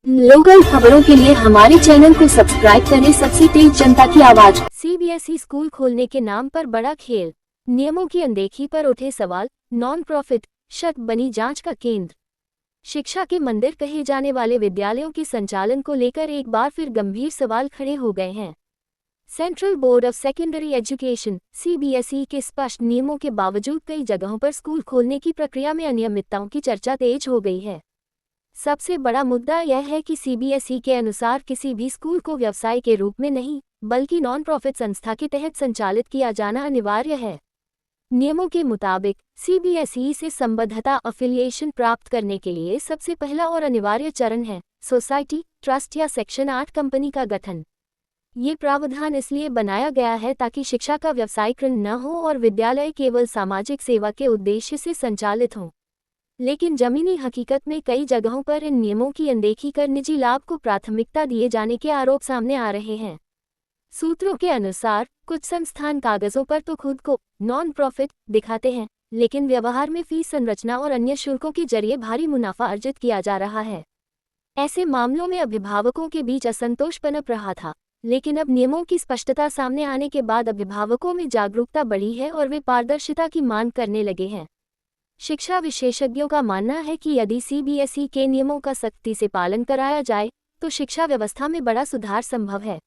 Local खबरों के लिए हमारे चैनल को सब्सक्राइब करें। सबसे तेज जनता की आवाज। सीबीएसई स्कूल खोलने के नाम पर बड़ा खेल, नियमों की अनदेखी पर उठे सवाल, नॉन प्रॉफिट शक बनी जांच का केंद्र। शिक्षा के मंदिर कहे जाने वाले विद्यालयों के संचालन को लेकर एक बार फिर गंभीर सवाल खड़े हो गए हैं। Central board of secondary education CBSE के स्पष्ट नियमों के बावजूद कई जगहों पर स्कूल खोलने की प्रक्रिया में अनियमितताओं की चर्चा तेज हो गई है। सबसे बड़ा मुद्दा यह है कि सीबीएसई के अनुसार किसी भी स्कूल को व्यवसाय के रूप में नहीं, बल्कि नॉन प्रॉफिट संस्था के तहत संचालित किया जाना अनिवार्य है। नियमों के मुताबिक सीबीएसई से संबद्धता अफिलिएशन प्राप्त करने के लिए सबसे पहला और अनिवार्य चरण है सोसाइटी, ट्रस्ट या सेक्शन 8 कंपनी का गठन। ये प्रावधान इसलिए बनाया गया है ताकि शिक्षा का व्यवसायीकरण न हो और विद्यालय केवल सामाजिक सेवा के उद्देश्य से संचालित हों। लेकिन जमीनी हकीकत में कई जगहों पर इन नियमों की अनदेखी कर निजी लाभ को प्राथमिकता दिए जाने के आरोप सामने आ रहे हैं। सूत्रों के अनुसार कुछ संस्थान कागजों पर तो खुद को नॉन प्रॉफिट दिखाते हैं, लेकिन व्यवहार में फीस संरचना और अन्य शुल्कों के जरिए भारी मुनाफा अर्जित किया जा रहा है। ऐसे मामलों में अभिभावकों के बीच असंतोष पनप रहा था, लेकिन अब नियमों की स्पष्टता सामने आने के बाद अभिभावकों में जागरूकता बढ़ी है और वे पारदर्शिता की मांग करने लगे हैं। शिक्षा विशेषज्ञों का मानना है कि यदि सीबीएसई के नियमों का सख्ती से पालन कराया जाए तो शिक्षा व्यवस्था में बड़ा सुधार संभव है।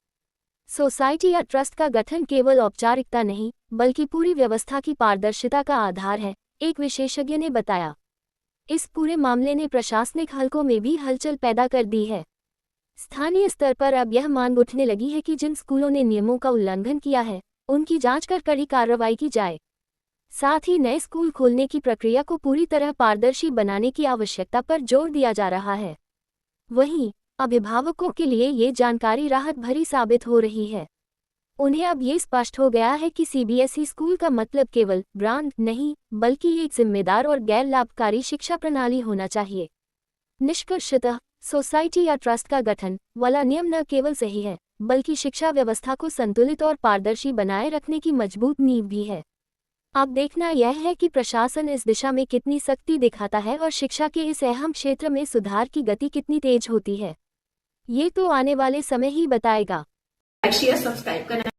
सोसाइटी या ट्रस्ट का गठन केवल औपचारिकता नहीं, बल्कि पूरी व्यवस्था की पारदर्शिता का आधार है, एक विशेषज्ञ ने बताया। इस पूरे मामले ने प्रशासनिक हलकों में भी हलचल पैदा कर दी है। स्थानीय स्तर पर अब यह मांग उठने लगी है कि जिन स्कूलों ने नियमों का उल्लंघन किया है, उनकी जांच कर कड़ी कार्रवाई की जाए। साथ ही नए स्कूल खोलने की प्रक्रिया को पूरी तरह पारदर्शी बनाने की आवश्यकता पर जोर दिया जा रहा है। वहीं अभिभावकों के लिए ये जानकारी राहत भरी साबित हो रही है। उन्हें अब ये स्पष्ट हो गया है कि सीबीएसई स्कूल का मतलब केवल ब्रांड नहीं, बल्कि एक जिम्मेदार और गैर लाभकारी शिक्षा प्रणाली होना चाहिए। निष्कर्षतः सोसाइटी या ट्रस्ट का गठन वाला नियम न केवल सही है, बल्कि शिक्षा व्यवस्था को संतुलित और पारदर्शी बनाए रखने की मजबूत नींव भी है। अब देखना यह है कि प्रशासन इस दिशा में कितनी सख्ती दिखाता है और शिक्षा के इस अहम क्षेत्र में सुधार की गति कितनी तेज होती है। ये तो आने वाले समय ही बताएगा। शेयर सब्सक्राइब करना।